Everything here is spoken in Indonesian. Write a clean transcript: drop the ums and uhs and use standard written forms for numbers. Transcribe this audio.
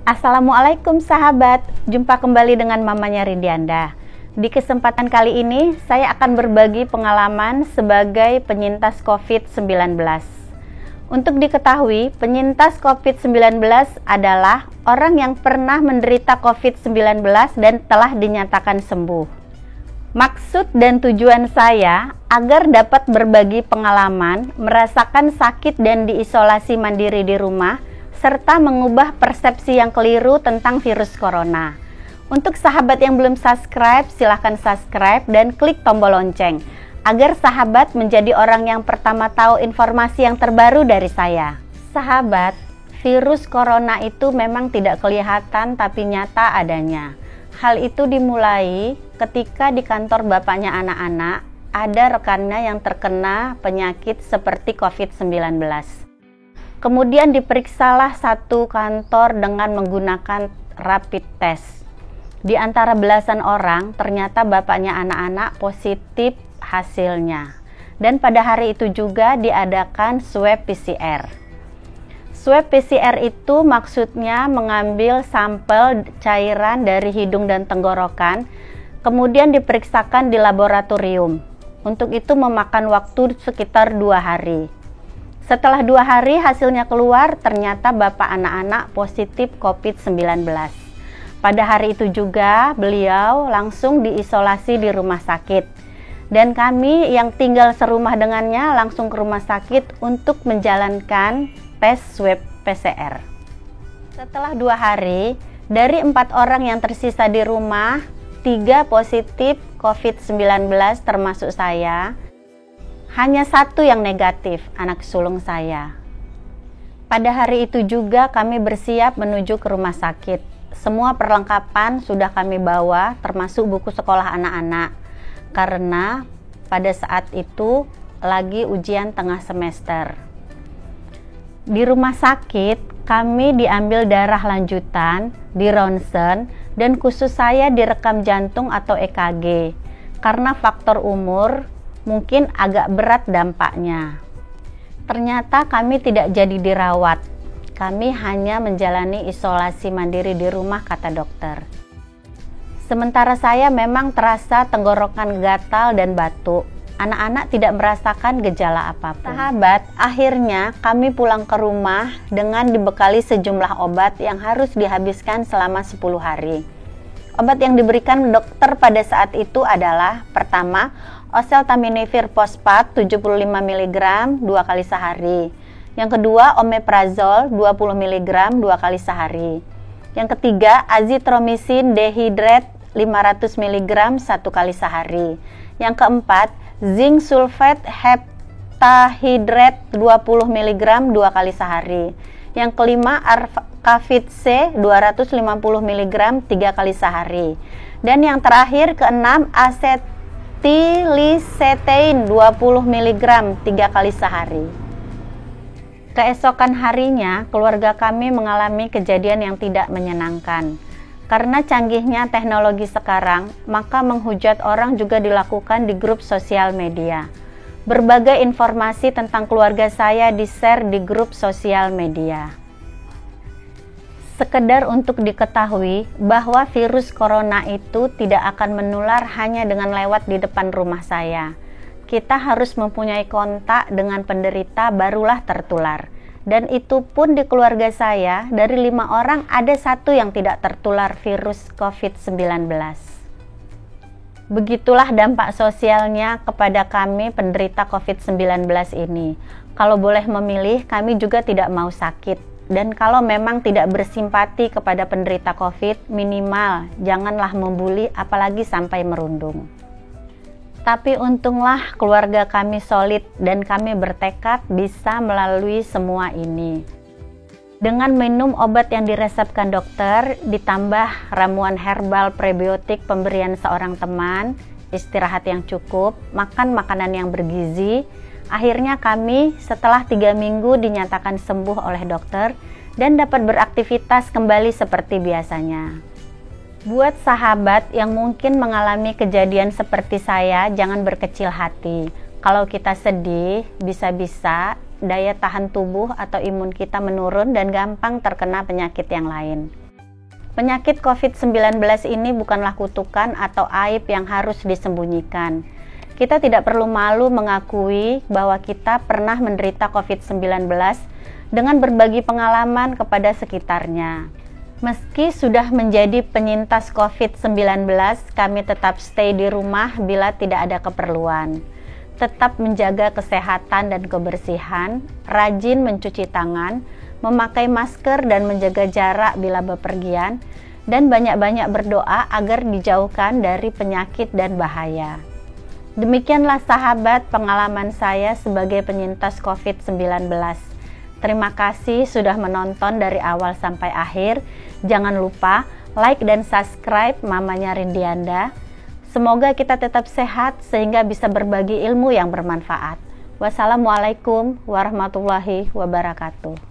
Assalamualaikum sahabat, jumpa kembali dengan mamanya Rindianda. Di kesempatan kali ini, saya akan berbagi pengalaman sebagai penyintas COVID-19. Untuk diketahui, penyintas COVID-19 adalah orang yang pernah menderita COVID-19 dan telah dinyatakan sembuh. Maksud dan tujuan saya agar dapat berbagi pengalaman, merasakan sakit dan diisolasi mandiri di rumah, serta mengubah persepsi yang keliru tentang virus corona. Untuk sahabat yang belum subscribe, silahkan subscribe dan klik tombol lonceng, agar sahabat menjadi orang yang pertama tahu informasi yang terbaru dari saya. Sahabat, virus corona itu memang tidak kelihatan tapi nyata adanya. Hal itu dimulai ketika di kantor bapaknya anak-anak, ada rekannya yang terkena penyakit seperti COVID-19. Kemudian diperiksalah satu kantor dengan menggunakan rapid test. Di antara belasan orang, ternyata bapaknya anak-anak positif hasilnya. Dan pada hari itu juga diadakan swab PCR. Swab PCR itu maksudnya mengambil sampel cairan dari hidung dan tenggorokan, kemudian diperiksakan di laboratorium. Untuk itu memakan waktu sekitar 2 hari. Setelah 2 hari hasilnya keluar, ternyata bapak anak-anak positif COVID-19. Pada hari itu juga beliau langsung diisolasi di rumah sakit. Dan kami yang tinggal serumah dengannya langsung ke rumah sakit untuk menjalankan tes swab PCR. Setelah 2 hari, dari 4 orang yang tersisa di rumah, 3 positif COVID-19 termasuk saya. Hanya 1 yang negatif, anak sulung saya. Pada hari itu juga kami bersiap menuju ke rumah sakit. Semua perlengkapan sudah kami bawa, termasuk buku sekolah anak-anak. Karena pada saat itu lagi ujian tengah semester. Di rumah sakit, kami diambil darah lanjutan, di ronsen, dan khusus saya direkam jantung atau EKG. Karena faktor umur, mungkin agak berat dampaknya. Ternyata kami tidak jadi dirawat. Kami hanya menjalani isolasi mandiri di rumah, kata dokter. Sementara saya memang terasa tenggorokan gatal dan batuk. Anak-anak tidak merasakan gejala apapun. Sahabat, akhirnya kami pulang ke rumah dengan dibekali sejumlah obat yang harus dihabiskan selama 10 hari. Obat yang diberikan dokter pada saat itu adalah pertama, oseltamivir fosfat 75 mg 2 kali sehari. Yang kedua, omeprazol 20 mg 2 kali sehari. Yang ketiga, azitromisin dehidrat 500 mg 1 kali sehari. Yang keempat, zinc sulfate heptahidrat 20 mg 2 kali sehari. Yang kelima, Arfavit C 250 mg 3 kali sehari. Dan yang terakhir, keenam, acetylcysteine 20 mg 3 kali sehari. Keesokan harinya, keluarga kami mengalami kejadian yang tidak menyenangkan. Karena canggihnya teknologi sekarang, maka menghujat orang juga dilakukan di grup sosial media. Berbagai informasi tentang keluarga saya di-share di grup sosial media. Sekedar untuk diketahui bahwa virus corona itu tidak akan menular hanya dengan lewat di depan rumah saya. Kita harus mempunyai kontak dengan penderita barulah tertular. Dan itu pun di keluarga saya, dari 5 orang ada 1 yang tidak tertular virus COVID-19. Begitulah dampak sosialnya kepada kami penderita COVID-19 ini. Kalau boleh memilih, kami juga tidak mau sakit. Dan kalau memang tidak bersimpati kepada penderita COVID, minimal janganlah membuli apalagi sampai merundung. Tapi untunglah keluarga kami solid dan kami bertekad bisa melalui semua ini. Dengan minum obat yang diresepkan dokter, ditambah ramuan herbal prebiotik pemberian seorang teman, istirahat yang cukup, makan makanan yang bergizi, akhirnya kami setelah 3 minggu dinyatakan sembuh oleh dokter dan dapat beraktivitas kembali seperti biasanya. Buat sahabat yang mungkin mengalami kejadian seperti saya, jangan berkecil hati. Kalau kita sedih, bisa-bisa daya tahan tubuh atau imun kita menurun dan gampang terkena penyakit yang lain. Penyakit COVID-19 ini bukanlah kutukan atau aib yang harus disembunyikan. Kita tidak perlu malu mengakui bahwa kita pernah menderita COVID-19 dengan berbagi pengalaman kepada sekitarnya. Meski sudah menjadi penyintas COVID-19, kami tetap stay di rumah bila tidak ada keperluan. Tetap menjaga kesehatan dan kebersihan, rajin mencuci tangan, memakai masker dan menjaga jarak bila bepergian, dan banyak-banyak berdoa agar dijauhkan dari penyakit dan bahaya. Demikianlah sahabat pengalaman saya sebagai penyintas COVID-19. Terima kasih sudah menonton dari awal sampai akhir. Jangan lupa like dan subscribe Mamanya Rindianda. Semoga kita tetap sehat sehingga bisa berbagi ilmu yang bermanfaat. Wassalamualaikum warahmatullahi wabarakatuh.